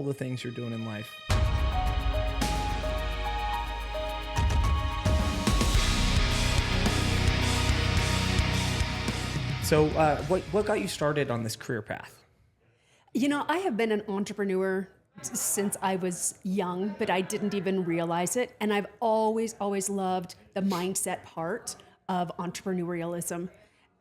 the things you're doing in life. So what got you started on this career path? You know, I have been an entrepreneur since I was young, but I didn't even realize it. And I've always loved the mindset part of entrepreneurialism.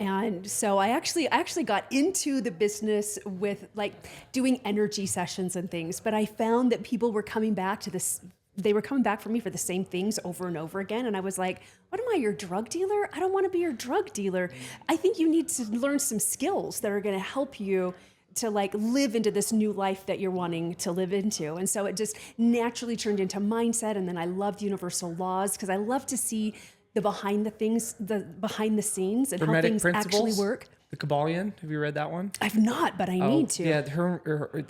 And so I actually got into the business with like doing energy sessions and things, but I found that people were coming back to this. They were coming back for me for the same things over and over again. And I was like, what am I, your drug dealer? I don't want to be your drug dealer. I think you need to learn some skills that are going to help you to like live into this new life that you're wanting to live into. And so it just naturally turned into mindset. And then I loved universal laws because I love to see the behind the scenes and Hermetic how things principles, actually work. The Kabbalion. Have you read that one? I've not, but I need to. Yeah,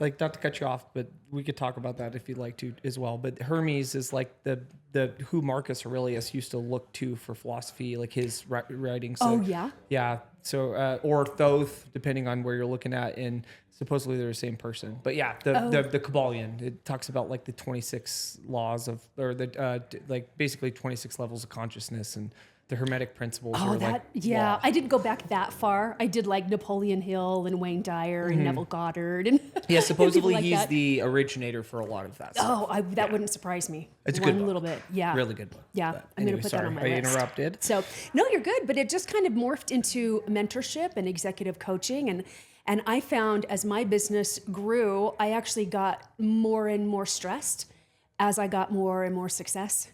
like not to cut you off, but we could talk about that if you'd like to as well. But Hermes is like the who Marcus Aurelius used to look to for philosophy, like his writings. So, Oh yeah. Yeah. So or Thoth, depending on where you're looking at, and supposedly they're the same person. But yeah, the Kabbalion, it talks about like the 26 laws of, or the like basically 26 levels of consciousness, and the Hermetic principles. Oh, are that, like yeah. law. I didn't go back that far. I did like Napoleon Hill and Wayne Dyer and Neville Goddard. And Yeah, and supposedly people like he's that. the originator for a lot of that stuff. Oh, that wouldn't surprise me. It's a One good book. little bit. Yeah. Really good book. Yeah. But I'm going anyway, to put that on my sorry, I list. interrupted. So, no, you're good. But it just kind of morphed into mentorship and executive coaching. And I found as my business grew, I actually got more and more stressed as I got more and more success.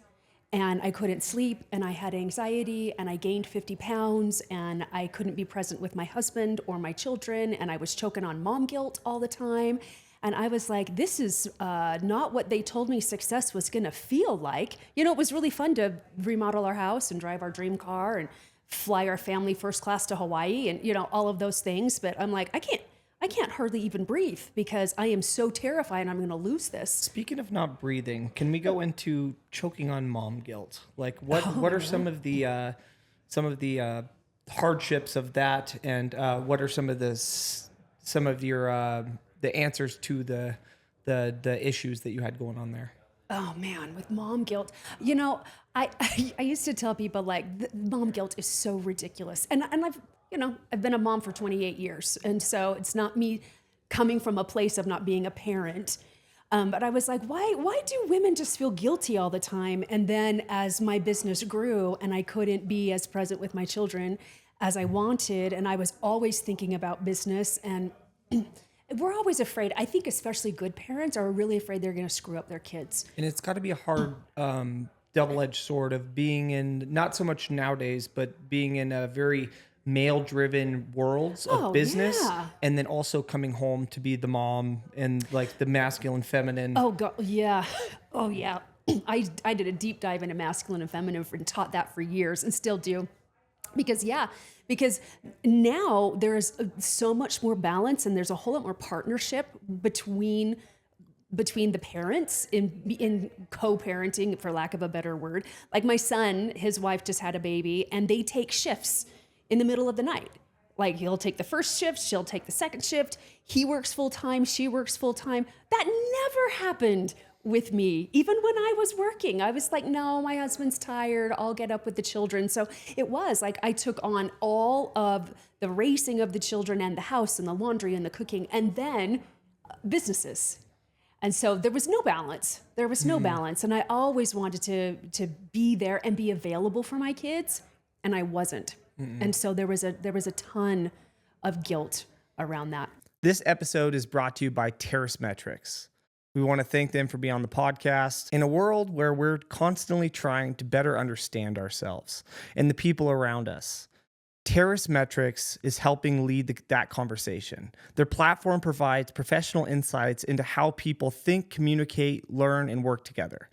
And I couldn't sleep, and I had anxiety, and I gained 50 pounds, and I couldn't be present with my husband or my children, and I was choking on mom guilt all the time. And I was like, this is not what they told me success was gonna feel like. You know, it was really fun to remodel our house and drive our dream car and fly our family first class to Hawaii and, you know, all of those things. But I'm like, I can't hardly even breathe because I am so terrified I'm going to lose this. Speaking of not breathing, can we go into choking on mom guilt? Like what are some of the hardships of that, and what are some of your the answers to the issues that you had going on there? Oh man, with mom guilt, you know, I used to tell people like mom guilt is so ridiculous, and I've been a mom for 28 years, and so it's not me coming from a place of not being a parent. But I was like, why do women just feel guilty all the time? And then as my business grew and I couldn't be as present with my children as I wanted, and I was always thinking about business, and we're always afraid. I think especially good parents are really afraid they're going to screw up their kids. And it's got to be a hard double-edged sword of being in, not so much nowadays, but being in a very male-driven worlds of business, yeah. and then also coming home to be the mom and like the masculine, feminine. Oh God, yeah. Oh yeah. I did a deep dive into masculine and feminine and taught that for years and still do. Because now there's so much more balance, and there's a whole lot more partnership between the parents in co-parenting, for lack of a better word. Like my son, his wife just had a baby, and they take shifts in the middle of the night. Like he'll take the first shift, she'll take the second shift. He works full time, she works full time. That never happened with me. Even when I was working, I was like, no, my husband's tired. I'll get up with the children. So it was like I took on all of the raising of the children and the house and the laundry and the cooking, and then businesses. And so there was no balance. There was no balance. And I always wanted to be there and be available for my kids, and I wasn't. And so there was a ton of guilt around that. This episode is brought to you by Terrace Metrics. We want to thank them for being on the podcast. In a world where we're constantly trying to better understand ourselves and the people around us, Terrace Metrics is helping lead that conversation. Their platform provides professional insights into how people think, communicate, learn, and work together,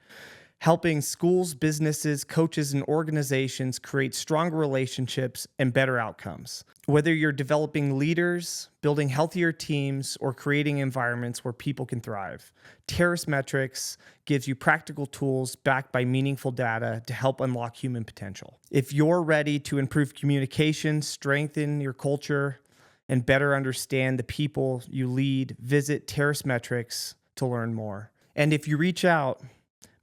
helping schools, businesses, coaches, and organizations create stronger relationships and better outcomes. Whether you're developing leaders, building healthier teams, or creating environments where people can thrive, Terrace Metrics gives you practical tools backed by meaningful data to help unlock human potential. If you're ready to improve communication, strengthen your culture, and better understand the people you lead, visit terracemetrics.com to learn more. And if you reach out,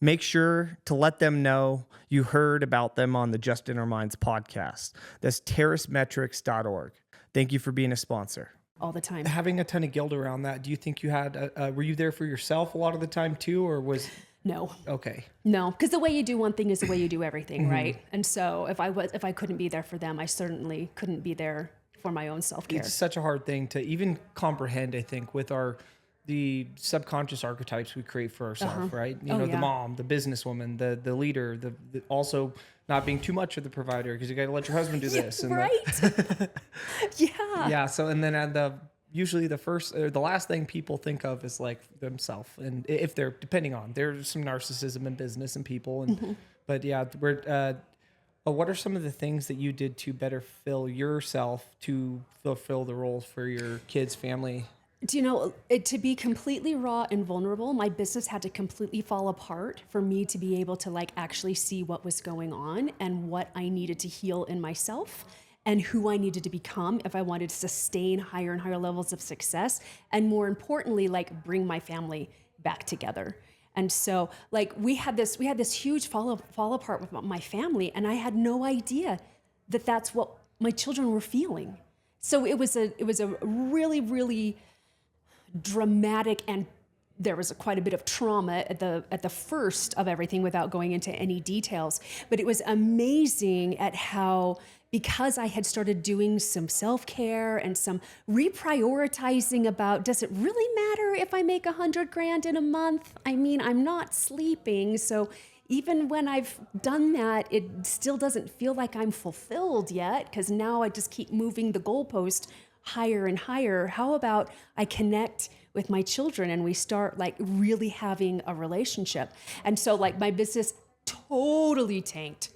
make sure to let them know you heard about them on the Just in Our Minds podcast. That's terracemetrics.org. Thank you for being a sponsor. All the time. Having a ton of guilt around that, do you think you had, were you there for yourself a lot of the time too, or was... No. Okay. No, because the way you do one thing is the way you do everything, right? And so if I couldn't be there for them, I certainly couldn't be there for my own self-care. It's such a hard thing to even comprehend, I think, with the subconscious archetypes we create for ourselves, right? You know, the mom, the businesswoman, the leader, the also not being too much of the provider because you got to let your husband do this. And right. Yeah. Yeah. So, and then usually the first or the last thing people think of is like themselves. And if they're, depending on, there's some narcissism in business and people. And, but yeah, what are some of the things that you did to better fill yourself to fulfill the roles for your kids, family? Do you know, to be completely raw and vulnerable, my business had to completely fall apart for me to be able to like actually see what was going on and what I needed to heal in myself and who I needed to become if I wanted to sustain higher and higher levels of success. And more importantly, like bring my family back together. And so like we had this huge fall apart with my family, and I had no idea that that's what my children were feeling. So it was a really, really dramatic, and there was quite a bit of trauma at the first of everything without going into any details. But it was amazing at how, because I had started doing some self-care and some reprioritizing about, does it really matter if I make $100,000 in a month? I mean, I'm not sleeping. So even when I've done that, it still doesn't feel like I'm fulfilled yet, because now I just keep moving the goalpost higher and higher. How about I connect with my children and we start like really having a relationship? And so like my business totally tanked,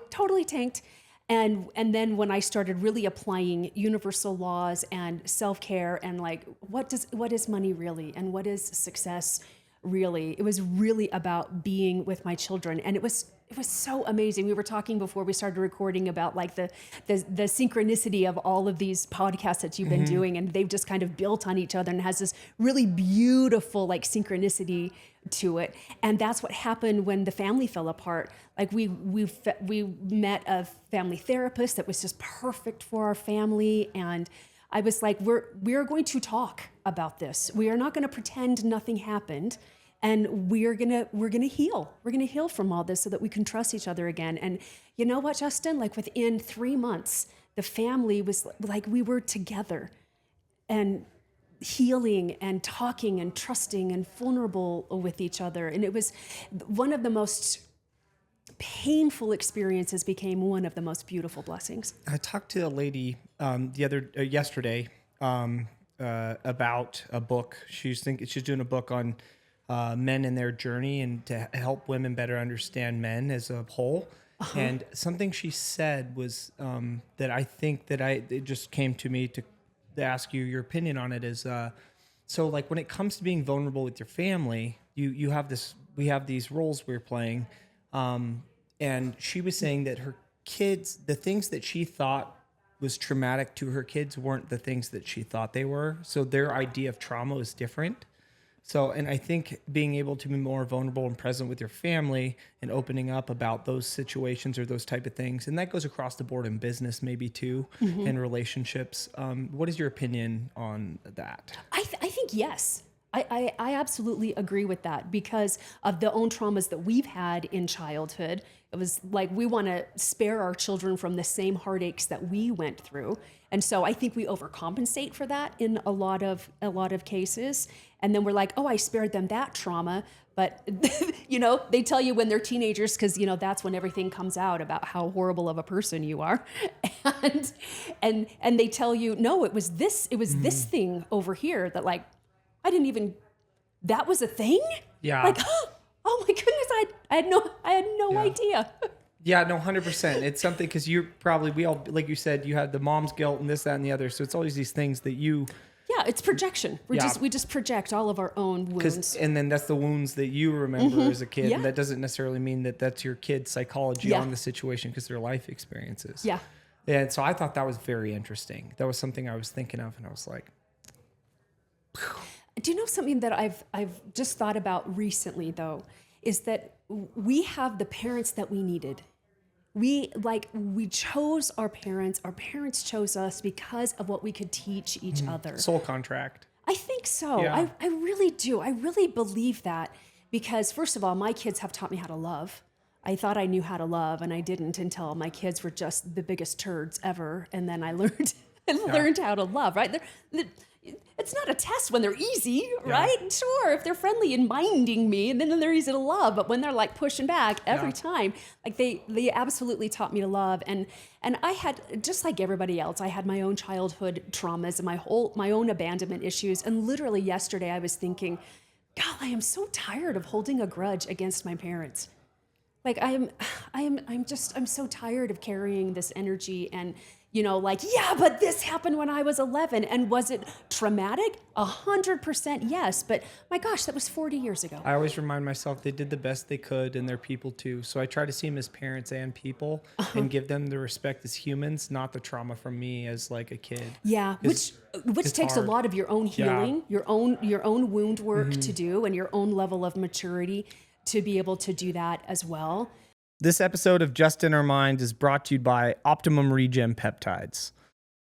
totally tanked. And then when I started really applying universal laws and self-care and like, what is money really? And what is success really? It was really about being with my children. And it was so amazing. We were talking before we started recording about like the synchronicity of all of these podcasts that you've been doing, and they've just kind of built on each other and has this really beautiful like synchronicity to it. And that's what happened when the family fell apart. Like we met a family therapist that was just perfect for our family, and I was like, we're going to talk about this. We are not going to pretend nothing happened. And we're gonna heal. We're gonna heal from all this so that we can trust each other again. And you know what, Justin? Like within 3 months, the family was like we were together and healing and talking and trusting and vulnerable with each other. And it was one of the most painful experiences became one of the most beautiful blessings. I talked to a lady yesterday about a book. She's doing a book on men and their journey and to help women better understand men as a whole. And something she said was that I think that it just came to me to ask you your opinion on it is, so like when it comes to being vulnerable with your family, we have these roles we're playing. And she was saying that her kids, the things that she thought was traumatic to her kids weren't the things that she thought they were. So their idea of trauma was different. So, and I think being able to be more vulnerable and present with your family and opening up about those situations or those type of things, and that goes across the board in business maybe too, and relationships. What is your opinion on that? I think yes. I absolutely agree with that because of the own traumas that we've had in childhood. It was like we want to spare our children from the same heartaches that we went through. And so I think we overcompensate for that in a lot of cases. And then we're like, oh, I spared them that trauma. But, they tell you when they're teenagers, because, that's when everything comes out about how horrible of a person you are. And they tell you, no, it was this thing over here that like, that was a thing? Yeah. Like, oh my goodness, I had no idea. Yeah, no, 100%. It's something because we all, like you said, you had the mom's guilt and this, that, and the other. So it's always these things that you... Yeah, it's projection. We just project all of our own wounds. And then that's the wounds that you remember as a kid. Yeah. And that doesn't necessarily mean that that's your kid's psychology on the situation because they're life experiences. Yeah. And so I thought that was very interesting. That was something I was thinking of and I was like... Do you know something that I've just thought about recently, though, is that we have the parents that we needed. We chose our parents. Our parents chose us because of what we could teach each other. Soul contract. I think so. Yeah. I really do. I really believe that because, first of all, my kids have taught me how to love. I thought I knew how to love, and I didn't until my kids were just the biggest turds ever. And then I learned learned how to love, right? It's not a test when they're easy, right? Sure, if they're friendly and minding me, and then they're easy to love. But when they're like pushing back every time, like they absolutely taught me to love. And I had, just like everybody else, I had my own childhood traumas and my own abandonment issues. And literally yesterday I was thinking, God, I am so tired of holding a grudge against my parents. Like I'm so tired of carrying this energy and, like, yeah, but this happened when I was 11. And was it traumatic? 100% yes. But my gosh, that was 40 years ago. I always remind myself they did the best they could, and they're people too. So I try to see them as parents and people and give them the respect as humans, not the trauma from me as like a kid. Yeah, which takes hard. A lot of your own healing, your own wound work to do, and your own level of maturity to be able to do that as well. This episode of Just in Our Mind is brought to you by Optimum Regen Peptides.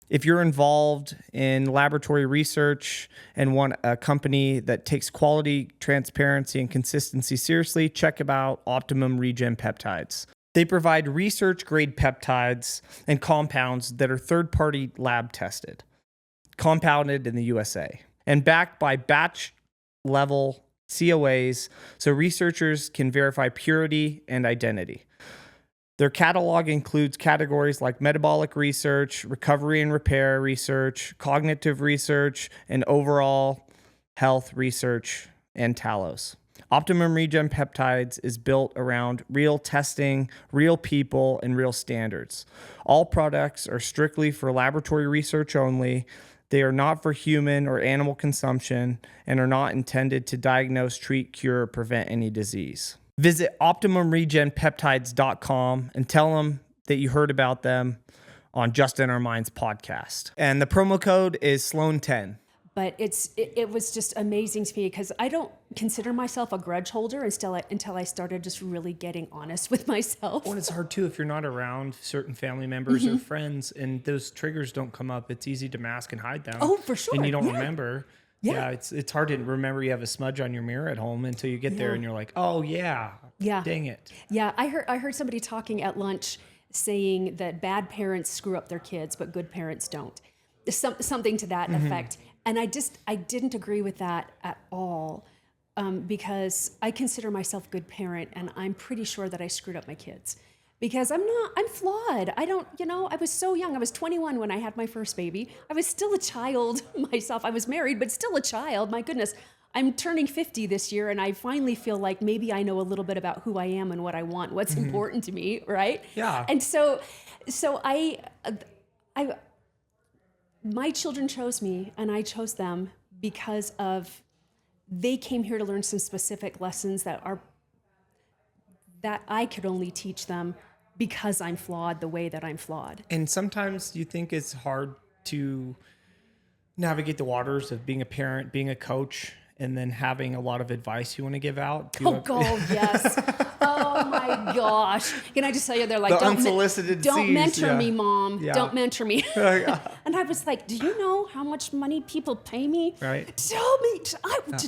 If you're involved in laboratory research and want a company that takes quality, transparency, and consistency seriously, check out Optimum Regen Peptides. They provide research-grade peptides and compounds that are third-party lab tested, compounded in the USA, and backed by batch-level COAs, so researchers can verify purity and identity. Their catalog includes categories like metabolic research, recovery and repair research, cognitive research, and overall health research, and Talos. Optimum Regen Peptides is built around real testing, real people, and real standards. All products are strictly for laboratory research only. They are not for human or animal consumption and are not intended to diagnose, treat, cure, or prevent any disease. Visit OptimumRegenPeptides.com and tell them that you heard about them on Just in Our Minds podcast. And the promo code is Sloan10. But it was just amazing to me because I don't consider myself a grudge holder until I started just really getting honest with myself. Well, it's hard too if you're not around certain family members or friends and those triggers don't come up. It's easy to mask and hide them. Oh, for sure. And you don't remember. Yeah, it's hard to remember you have a smudge on your mirror at home until you get there and you're like, oh yeah, dang it. Yeah, I heard somebody talking at lunch saying that bad parents screw up their kids, but good parents don't. Something to that effect. And I didn't agree with that at all because I consider myself a good parent, and I'm pretty sure that I screwed up my kids because I'm flawed. I was so young. I was 21 when I had my first baby. I was still a child myself. I was married, but still a child. My goodness, I'm turning 50 this year, and I finally feel like maybe I know a little bit about who I am and what I want, what's important to me, right? Yeah. And so my children chose me, and I chose them because of they came here to learn some specific lessons that I could only teach them because I'm flawed the way that I'm flawed. And sometimes you think it's hard to navigate the waters of being a parent, being a coach, and then having a lot of advice you want to give out. Yes. Oh my gosh. Can I just tell you, they're like, don't mentor me, Mom. Yeah. Don't mentor me. And I was like, do you know how much money people pay me? Right. Tell me. To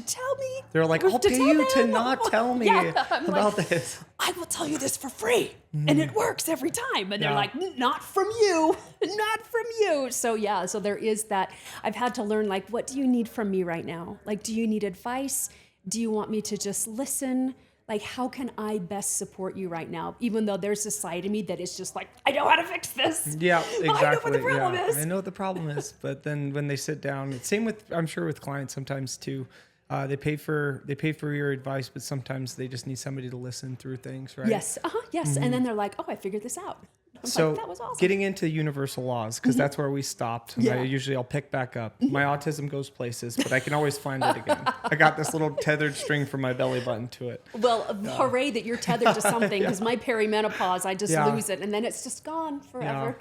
tell me. They're like, I'll pay you to not tell me about this. I will tell you this for free. And it works every time. And they're like, not from you. Not from you. So so there is that. I've had to learn, like, what do you need from me right now? Like, do you need advice? Do you want me to just listen? Like, how can I best support you right now? Even though there's a side of me that is just like, I know how to fix this. Yeah, exactly. I know what the problem is. I know what the problem is. But then when they sit down, same with, I'm sure with clients sometimes too, they pay for your advice, but sometimes they just need somebody to listen through things, right? Yes. Yes. And then they're like, oh, I figured this out. So that was awesome. Getting into universal laws, because that's where we stopped. I'll pick back up. My autism goes places, but I can always find it again. I got this little tethered string from my belly button to it. Well, hooray that you're tethered to something, because my perimenopause, I just lose it, and then it's just gone forever.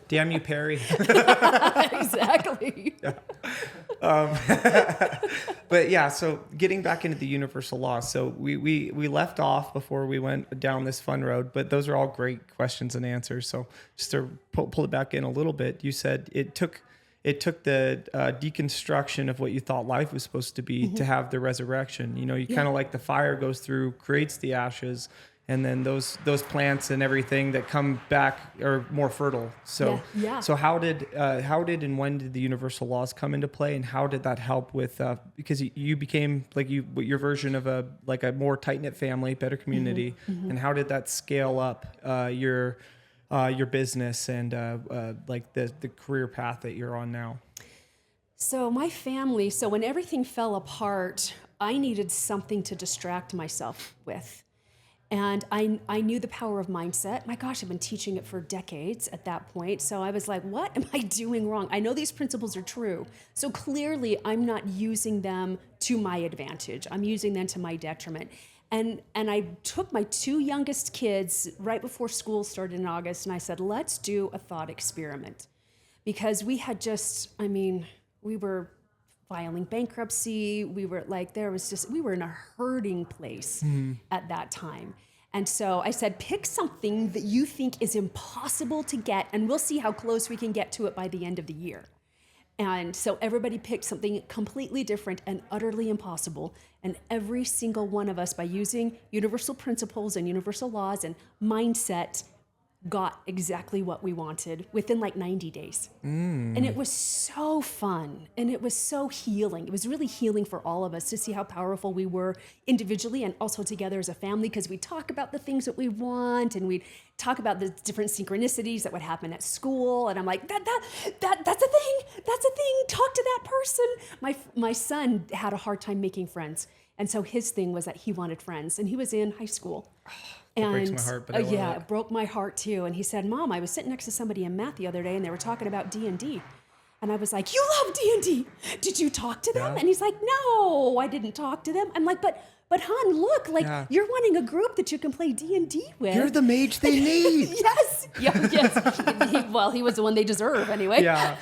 Damn you, Perry. Exactly. Um, but yeah, so getting back into the universal laws. So we left off before we went down this fun road, but those are all great questions and answers. So just to pull it back in a little bit, you said it took the deconstruction of what you thought life was supposed to be to have the resurrection. You know, you kind of like the fire goes through, creates the ashes, and then those plants and everything that come back are more fertile. So so how did and when did the universal laws come into play, and how did that help with because you became like your version of a more tight-knit family, better community, and how did that scale up your business and like the career path that you're on now? So my family, so when everything fell apart, I needed something to distract myself with. And I knew the power of mindset. My gosh, I've been teaching it for decades at that point. So I was like, what am I doing wrong? I know these principles are true. So clearly I'm not using them to my advantage. I'm using them to my detriment. And I took my 2 youngest kids right before school started in August, and I said, let's do a thought experiment. Because we had we were filing bankruptcy. We were like, we were in a hurting place at that time. And so I said, pick something that you think is impossible to get, and we'll see how close we can get to it by the end of the year. And so everybody picked something completely different and utterly impossible. And every single one of us, by using universal principles and universal laws and mindset, got exactly what we wanted within like 90 days. And it was so fun, and it was so healing. It was really healing for all of us to see how powerful we were individually and also together as a family, because we talk about the things that we want, and we talk about the different synchronicities that would happen at school. And I'm like, that's a thing. Talk to that person. My son had a hard time making friends. And so his thing was that he wanted friends, and he was in high school. It breaks my heart, but I love it. It broke my heart too. And he said, Mom, I was sitting next to somebody in math the other day, and they were talking about D&D. And I was like, you love D&D. Did you talk to them? Yeah. And he's like, no, I didn't talk to them. I'm like, but hon, look, you're wanting a group that you can play D&D with. You're the mage they need. Yes. Yes. He was the one they deserve anyway. Yeah.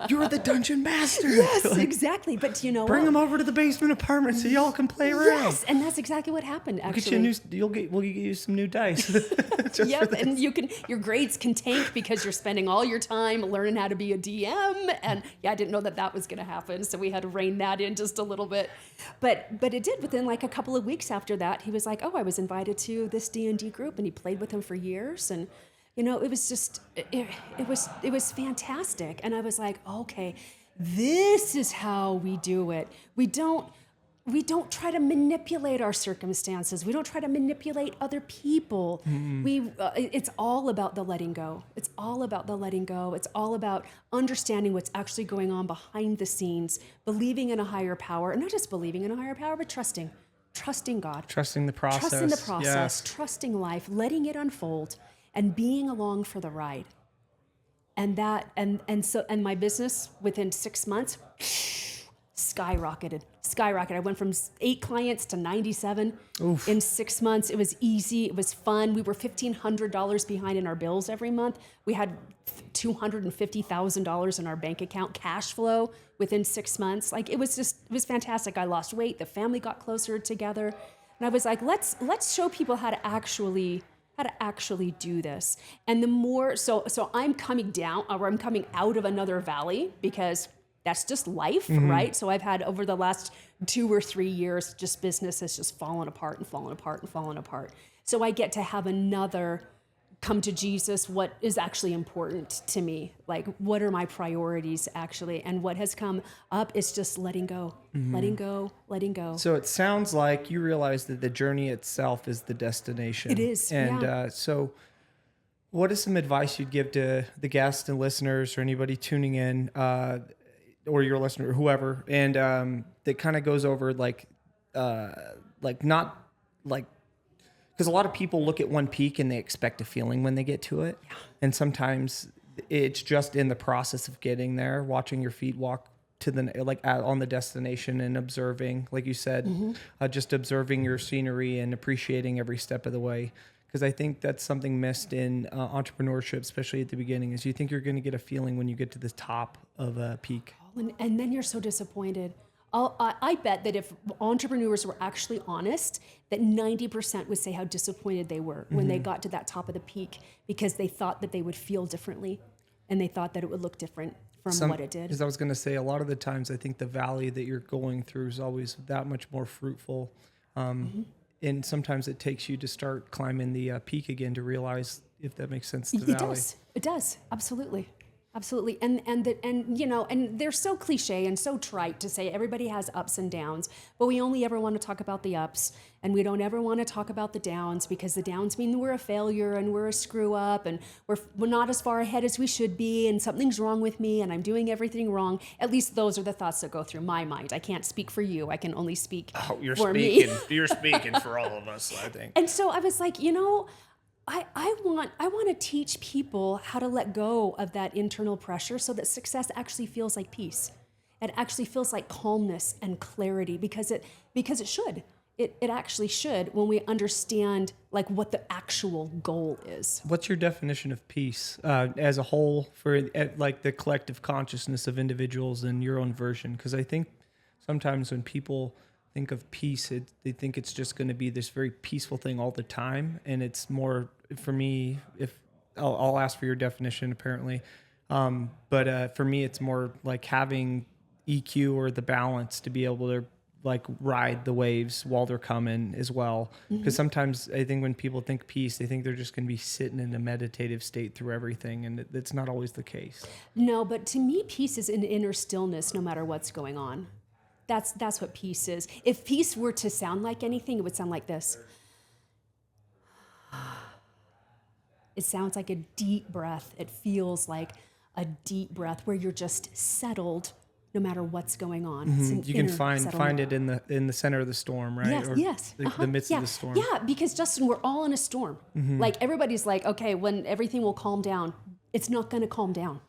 You're the dungeon master. Yes, exactly. But you know bring them over to the basement apartment so y'all can play around. Yes, and that's exactly what happened, actually. We'll get you some new dice. Yep, and your grades can tank because you're spending all your time learning how to be a DM. And I didn't know that was going to happen, so we had to rein that in just a little bit. But it did. Within like a couple of weeks after that, he was like, oh, I was invited to this D&D group, and he played with them for years. And you know, it was just it was fantastic. And I was like, okay, this is how we do it. We don't try to manipulate our circumstances. We don't try to manipulate other people. It's all about the letting go. It's all about the letting go. It's all about understanding what's actually going on behind the scenes, believing in a higher power, and not just believing in a higher power, but trusting God. Trusting the process. Yes. Trusting life, letting it unfold, and being along for the ride. And my business within 6 months skyrocketed. I went from 8 clients to 97 in 6 months. It was easy. It was fun. We were $1,500 behind in our bills every month. We had $250,000 in our bank account, cash flow within 6 months. Like it was fantastic. I lost weight. The family got closer together. And I was like, let's show people how to actually do this. And the more, so I'm coming out of another valley, because that's just life, right? So I've had, over the last 2 or 3 years, just business has just fallen apart and fallen apart and fallen apart. So I get to have another come to Jesus, what is actually important to me? Like, what are my priorities actually? And what has come up is just letting go, letting go. So it sounds like you realize that the journey itself is the destination. It is, And so what is some advice you'd give to the guests and listeners, or anybody tuning in, or your listener, or whoever, and that kind of goes over because a lot of people look at one peak and they expect a feeling when they get to it. Yeah. And sometimes it's just in the process of getting there, watching your feet walk to on the destination and observing, like you said, just observing your scenery and appreciating every step of the way. Because I think that's something missed in entrepreneurship, especially at the beginning, is you think you're going to get a feeling when you get to the top of a peak. And then you're so disappointed. I bet that if entrepreneurs were actually honest, that 90% would say how disappointed they were when they got to that top of the peak because they thought that they would feel differently and they thought that it would look different from what it did. Because I was going to say, a lot of the times I think the valley that you're going through is always that much more fruitful. And sometimes it takes you to start climbing the peak again to realize, if that makes sense, the valley. It does. Absolutely. Absolutely. And they're so cliche and so trite to say everybody has ups and downs, but we only ever want to talk about the ups and we don't ever want to talk about the downs because the downs mean we're a failure and we're a screw up and we're not as far ahead as we should be and something's wrong with me and I'm doing everything wrong. At least those are the thoughts that go through my mind. I can't speak for you. I can only speak for me. You're speaking for all of us, I think. And so I was like, I want to teach people how to let go of that internal pressure so that success actually feels like peace. It actually feels like calmness and clarity because it should. It actually should when we understand like what the actual goal is. What's your definition of peace as a whole for like the collective consciousness of individuals and your own version? Because I think sometimes when people think of peace, they think it's just going to be this very peaceful thing all the time. And it's more, for me, if I'll ask for your definition apparently. But for me, it's more like having EQ or the balance to be able to like ride the waves while they're coming as well. Because sometimes I think when people think peace, they think they're just going to be sitting in a meditative state through everything. And it's not always the case. No, but to me, peace is an inner stillness no matter what's going on. That's what peace is. If peace were to sound like anything, it would sound like this. It sounds like a deep breath. It feels like a deep breath where you're just settled no matter what's going on. You can find it in the center of the storm, right? Yes. The midst of the storm. Yeah, because Justin, we're all in a storm. Like everybody's like, okay, when everything will calm down, it's not going to calm down.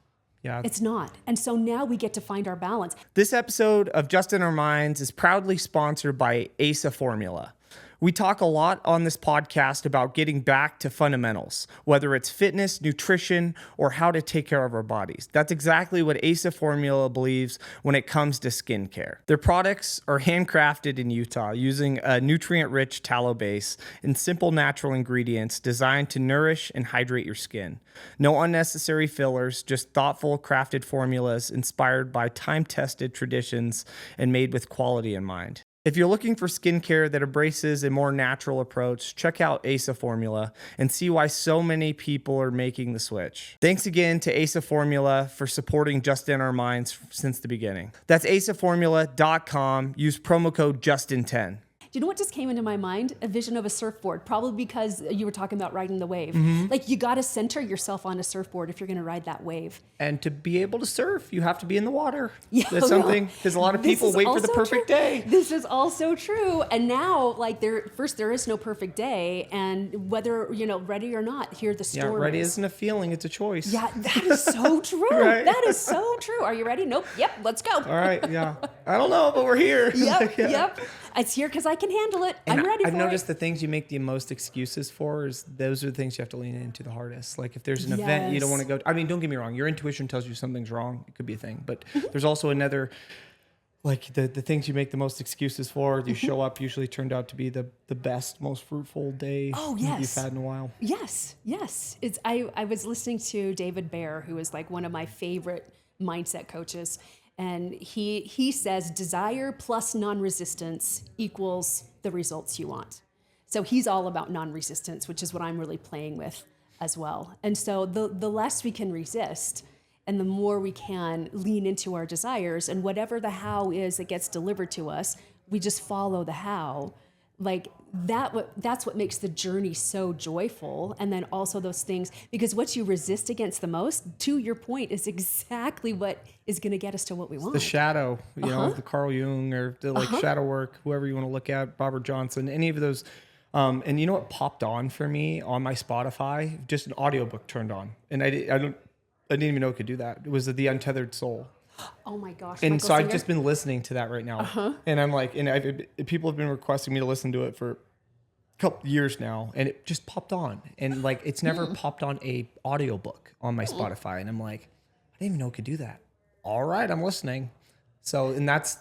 Yeah. It's not. And so now we get to find our balance. This episode of Just in Our Minds is proudly sponsored by ASA Formula. We talk a lot on this podcast about getting back to fundamentals, whether it's fitness, nutrition, or how to take care of our bodies. That's exactly what ASA Formula believes when it comes to skincare. Their products are handcrafted in Utah using a nutrient-rich tallow base and simple natural ingredients designed to nourish and hydrate your skin. No unnecessary fillers, just thoughtful, crafted formulas inspired by time-tested traditions and made with quality in mind. If you're looking for skincare that embraces a more natural approach, check out ASA Formula and see why so many people are making the switch. Thanks again to ASA Formula for supporting Just in Our Minds since the beginning. That's asaformula.com. Use promo code JUSTIN10. Do you know what just came into my mind? A vision of a surfboard, probably because you were talking about riding the wave. Like you got to center yourself on a surfboard if you're going to ride that wave. And to be able to surf, you have to be in the water. Yeah, That's something, because a lot of people wait for the perfect day. This is also true. And now, like there is no perfect day. And whether, ready or not, here the storm ready isn't a feeling, it's a choice. Yeah, that is so true. Right? That is so true. Are you ready? Nope. Yep. Let's go. All right. Yeah. I don't know, but we're here. Yep. Yeah. Yep. It's here because I can handle it. And I'm ready for it. I've noticed the things you make the most excuses for those are the things you have to lean into the hardest. Like if there's an event you don't want to go to, I mean, don't get me wrong. Your intuition tells you something's wrong. It could be a thing, but there's also another, like the things you make the most excuses for, you show up usually turned out to be the best, most fruitful day you've had in a while. Yes. I was listening to David Baer, who is like one of my favorite mindset coaches. And he says desire plus non-resistance equals the results you want. So he's all about non-resistance, which is what I'm really playing with as well. And so the less we can resist and the more we can lean into our desires, and whatever the how is that gets delivered to us, we just follow the how. Like that's what makes the journey so joyful. And then also those things, because what you resist against the most, to your point, is exactly what is going to get us to what we want. The shadow, the Carl Jung or the shadow work, whoever you want to look at, Robert Johnson, any of those. And you know what popped on for me on my Spotify? Just an audiobook turned on. And I didn't even know it could do that. It was The Untethered Soul. Oh my gosh. And Michael so Singer? I've just been listening to that right now. And I'm like, people have been requesting me to listen to it for a couple years now. And it just popped on. And like, it's never popped on a audiobook on my Spotify. And I'm like, I didn't even know it could do that. All right, I'm listening. So, and that's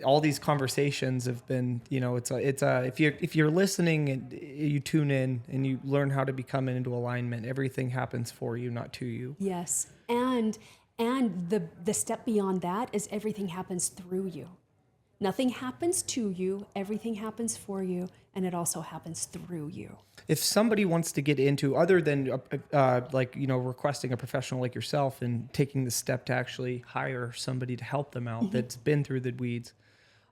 all these conversations have been, if you're listening and you tune in and you learn how to become into alignment, everything happens for you, not to you. Yes. And the step beyond that is everything happens through you. Nothing happens to you, everything happens for you, and it also happens through you. If somebody wants to get into, other than requesting a professional like yourself and taking the step to actually hire somebody to help them out that's been through the weeds,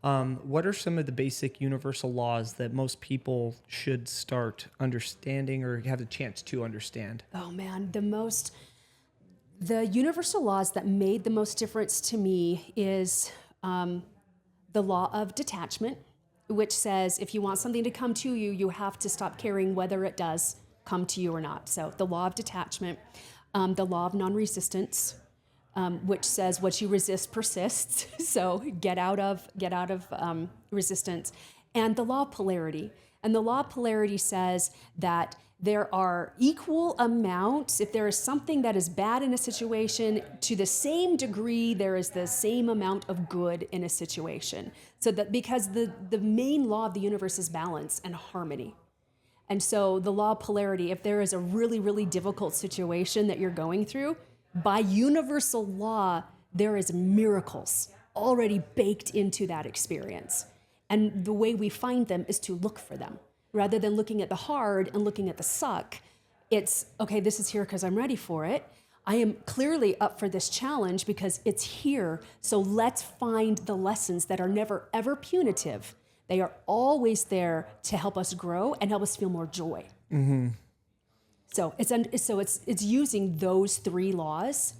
what are some of the basic universal laws that most people should start understanding or have the chance to understand? Oh man, the universal laws that made the most difference to me is the law of detachment, which says if you want something to come to you, you have to stop caring whether it does come to you or not. So the law of detachment, the law of non-resistance, which says what you resist persists. So get out of resistance, and the law of polarity. And the law of polarity says that there are equal amounts. If there is something that is bad in a situation, to the same degree, there is the same amount of good in a situation. So that because the main law of the universe is balance and harmony. And so the law of polarity, if there is a really, really difficult situation that you're going through, by universal law, there is miracles already baked into that experience. And the way we find them is to look for them. Rather than looking at the hard and looking at the suck, it's, okay, this is here because I'm ready for it. I am clearly up for this challenge because it's here. So let's find the lessons that are never, ever punitive. They are always there to help us grow and help us feel more joy. Mm-hmm. So it's using those three laws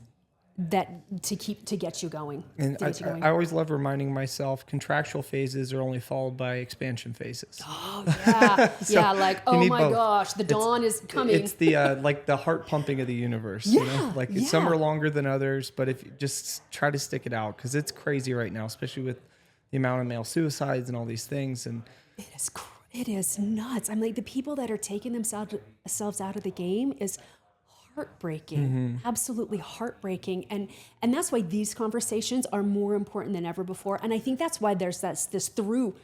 that to get you going. And I always love reminding myself contractual phases are only followed by expansion phases. Oh yeah, So oh you my need both. gosh, the dawn is coming. It's the like the heart pumping of the universe. Some are longer than others, but if you just try to stick it out, because it's crazy right now, especially with the amount of male suicides and all these things. And it is nuts. I'm like, the people that are taking themselves out of the game is heartbreaking, absolutely heartbreaking. And that's why these conversations are more important than ever before. And I think that's why there's this through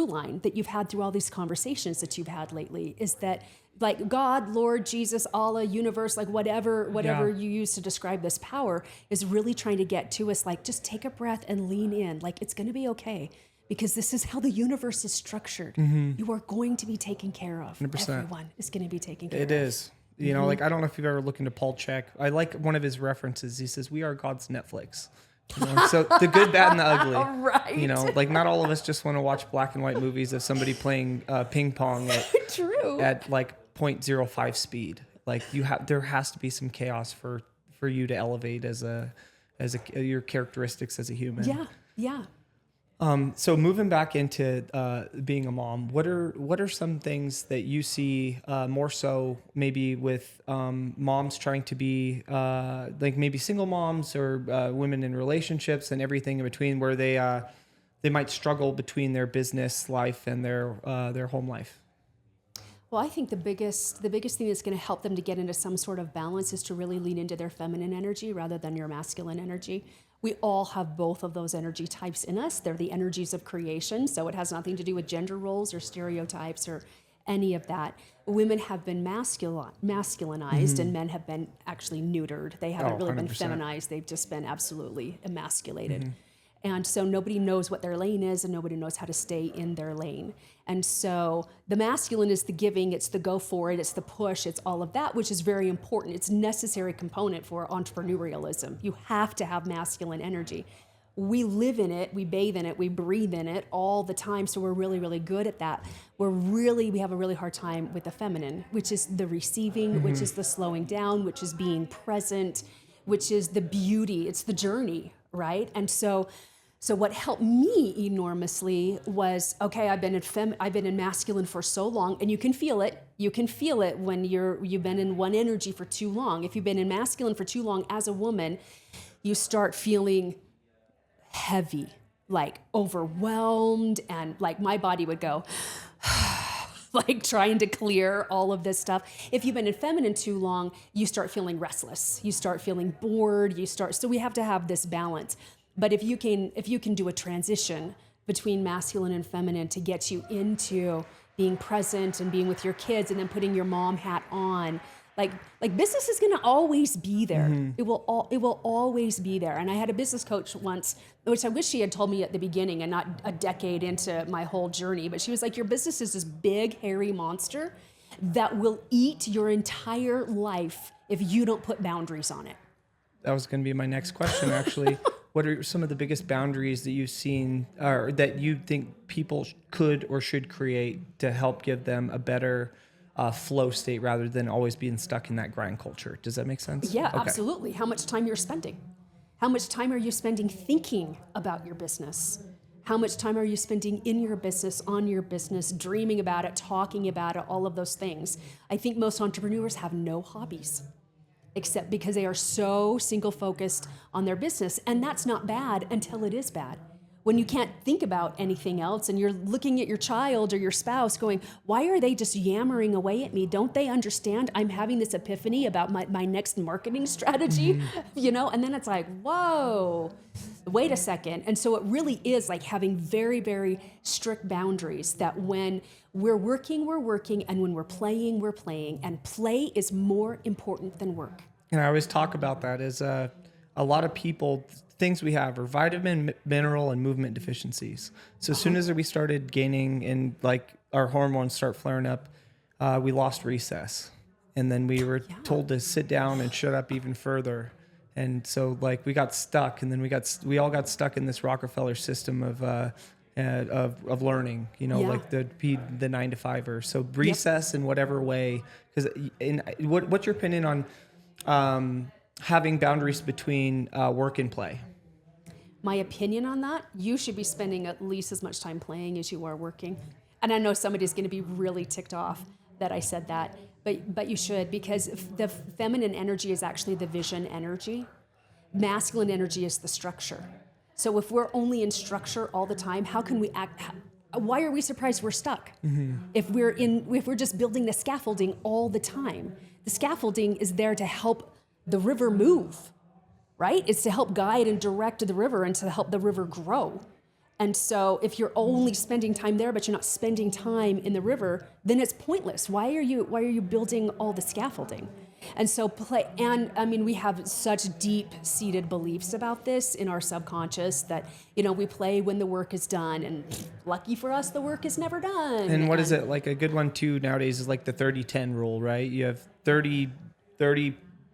line that you've had through all these conversations that you've had lately, is that like God, Lord, Jesus, Allah, universe, like whatever you use to describe this power is really trying to get to us, like, just take a breath and lean in. Like, it's going to be okay. Because this is how the universe is structured. You are going to be taken care of. 100%. Everyone is going to be taken care of. It is. You know, like, I don't know if you've ever looked into Paul Chek. I like one of his references. He says, we are God's Netflix. You know? So the good, bad, and the ugly. Right. You know, like, not all of us just want to watch black and white movies of somebody playing ping pong at like 0.05 speed. Like, there has to be some chaos for you to elevate as your characteristics as a human. Yeah. So moving back into being a mom, what are some things that you see more so maybe with moms trying to be like maybe single moms or women in relationships and everything in between, where they might struggle between their business life and their home life? Well, I think the biggest thing that's going to help them to get into some sort of balance is to really lean into their feminine energy rather than your masculine energy. We all have both of those energy types in us. They're the energies of creation, so it has nothing to do with gender roles or stereotypes or any of that. Women have been masculinized and men have been actually neutered. They haven't really been 100%. feminized. They've just been absolutely emasculated. And so nobody knows what their lane is and nobody knows how to stay in their lane. And so the masculine is the giving, it's the go for it, it's the push, it's all of that, which is very important. It's a necessary component for entrepreneurialism. You have to have masculine energy. We live in it, we bathe in it, we breathe in it all the time, so we're really, really good at that. We have a really hard time with the feminine, which is the receiving, which is the slowing down, which is being present, which is the beauty, it's the journey, right? And so what helped me enormously was, okay, I've been in masculine for so long, and you can feel it. You can feel it when you've been in one energy for too long. If you've been in masculine for too long as a woman, you start feeling heavy, like overwhelmed, and like my body would go, like trying to clear all of this stuff. If you've been in feminine too long, you start feeling restless. You start feeling bored. So we have to have this balance. But if you can do a transition between masculine and feminine to get you into being present and being with your kids and then putting your mom hat on, like business is going to always be there. It will always be there. And I had a business coach once, which I wish she had told me at the beginning and not a decade into my whole journey. But she was like, your business is this big, hairy monster that will eat your entire life if you don't put boundaries on it. That was going to be my next question, actually. What are some of the biggest boundaries that you've seen or that you think people could or should create to help give them a better flow state rather than always being stuck in that grind culture? Does that make sense? Yeah, Okay. absolutely. How much time you're spending? How much time are you spending thinking about your business? How much time are you spending in your business, on your business, dreaming about it, talking about it, all of those things? I think most entrepreneurs have no hobbies, except because they are so single focused on their business. And that's not bad until it is bad. When you can't think about anything else and you're looking at your child or your spouse going, why are they just yammering away at me? Don't they understand I'm having this epiphany about my next marketing strategy? You know, and then it's like, whoa, wait a second. And so it really is like having very, very strict boundaries that when we're working, and when we're playing, and play is more important than work. And I always talk about that as a lot of people, things we have are vitamin, mineral, and movement deficiencies. So as soon as we started gaining and like our hormones start flaring up, we lost recess. And then we were told to sit down and shut up even further. And so like we got stuck, and then we all got stuck in this Rockefeller system of learning, you know, like the 9-to-5er. So recess in whatever way, because what's your opinion on having boundaries between work and play? My opinion on that, you should be spending at least as much time playing as you are working. And I know somebody's going to be really ticked off that I said that, but you should, because the feminine energy is actually the vision energy. Masculine energy is the structure. So if we're only in structure all the time, how can we act? Why are we surprised we're stuck? If we're just building the scaffolding all the time? The scaffolding is there to help the river move, right? It's to help guide and direct the river and to help the river grow. And so if you're only spending time there, but you're not spending time in the river, then it's pointless. Why are you building all the scaffolding? And so play, and I mean, we have such deep-seated beliefs about this in our subconscious that, you know, we play when the work is done, and lucky for us, the work is never done. And what is it? Like a good one too nowadays is like the 30-10 rule, right? You have 30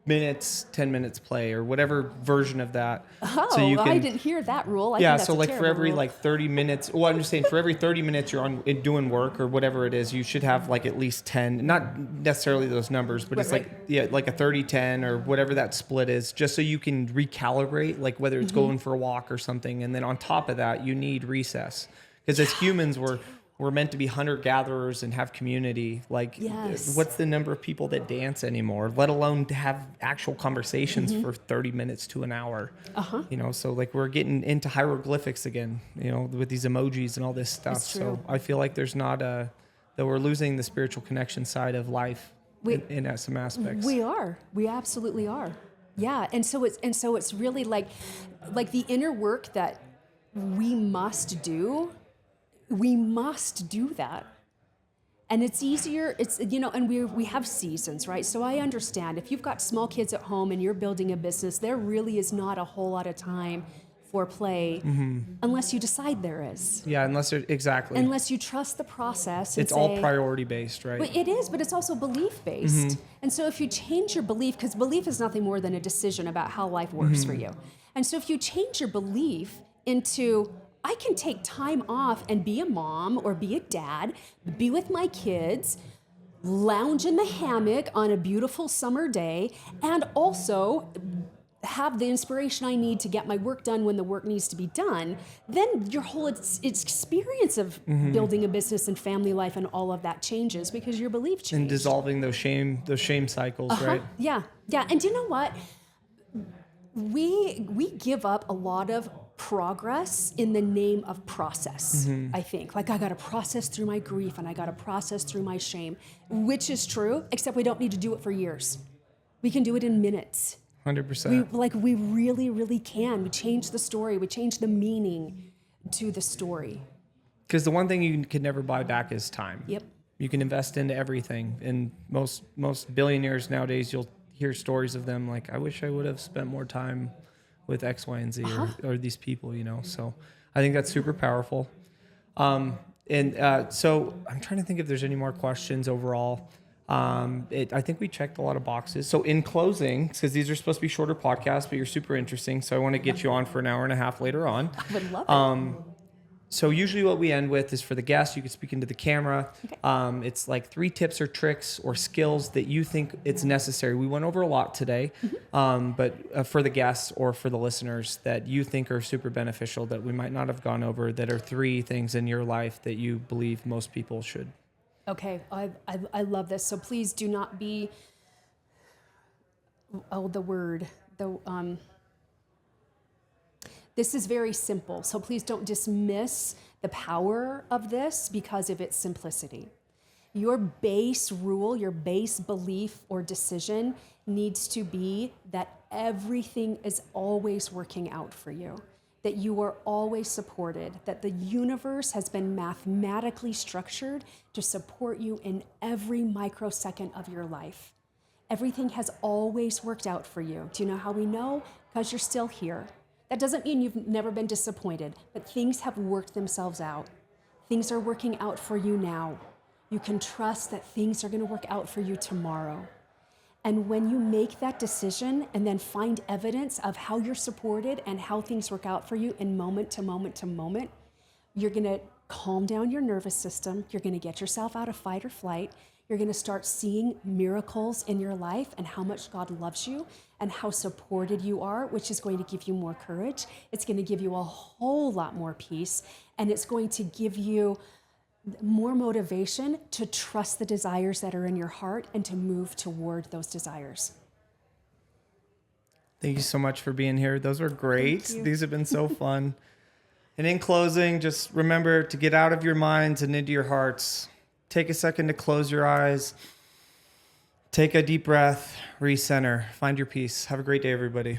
minutes, 10 minutes play, or whatever version of that. Oh, so you can, I didn't hear that rule. I yeah, think that's so a like for every rule. like 30 minutes, well, I'm just saying for every 30 minutes you're on doing work or whatever it is, you should have like at least 10, not necessarily those numbers, but it's like, yeah, like a 30-10 or whatever that split is, just so you can recalibrate, like whether it's going for a walk or something. And then on top of that, you need recess. Because as humans, we're meant to be hunter-gatherers and have community. Like, what's the number of people that dance anymore, let alone to have actual conversations for 30 minutes to an hour? You know, so like we're getting into hieroglyphics again, you know, with these emojis and all this stuff. So I feel like there's not that we're losing the spiritual connection side of life in some aspects. We absolutely are. Yeah. And so it's really like the inner work that we must do that. And it's easier, you know, and we have seasons, right? So I understand if you've got small kids at home and you're building a business, there really is not a whole lot of time for play unless you decide there is. Yeah, unless you trust the process. And it's all priority based, right? But it is, but it's also belief based. And so if you change your belief, because belief is nothing more than a decision about how life works for you. And so if you change your belief into, I can take time off and be a mom or be a dad, be with my kids, lounge in the hammock on a beautiful summer day, and also have the inspiration I need to get my work done when the work needs to be done, then your whole experience of building a business and family life and all of that changes because your belief changes. And dissolving those shame cycles, right? Yeah. And do you know what? We give up a lot of progress in the name of process, I think. Like, I got to process through my grief and I got to process through my shame, which is true, except we don't need to do it for years. We can do it in minutes. 100%. We really, really can. We change the story. We change the meaning to the story. Because the one thing you can never buy back is time. Yep. You can invest into everything. And most billionaires nowadays, you'll hear stories of them like, I wish I would have spent more time with X, Y, and Z or these people, you know. So I think that's super powerful. So I'm trying to think if there's any more questions overall. I think we checked a lot of boxes. So in closing, because these are supposed to be shorter podcasts, but you're super interesting, so I want to get you on for an hour and a half later on. I would love it. So usually what we end with is for the guests, you can speak into the camera. Okay. It's like 3 tips or tricks or skills that you think it's necessary. We went over a lot today, but for the guests or for the listeners that you think are super beneficial that we might not have gone over, that are 3 things in your life that you believe most people should. Okay, I love this. So please do not be, this is very simple. So please don't dismiss the power of this because of its simplicity. Your base rule, your base belief or decision needs to be that everything is always working out for you, that you are always supported, that the universe has been mathematically structured to support you in every microsecond of your life. Everything has always worked out for you. Do you know how we know? Because you're still here. That doesn't mean you've never been disappointed, but things have worked themselves out. Things are working out for you now. You can trust that things are going to work out for you tomorrow. And when you make that decision and then find evidence of how you're supported and how things work out for you in moment to moment to moment, you're going to calm down your nervous system. You're going to get yourself out of fight or flight. You're going to start seeing miracles in your life and how much God loves you and how supported you are, which is going to give you more courage. It's going to give you a whole lot more peace, and it's going to give you more motivation to trust the desires that are in your heart and to move toward those desires. Thank you so much for being here. Those were great. These have been so fun. And in closing, just remember to get out of your minds and into your hearts. Take a second to close your eyes. Take a deep breath, recenter, find your peace. Have a great day, everybody.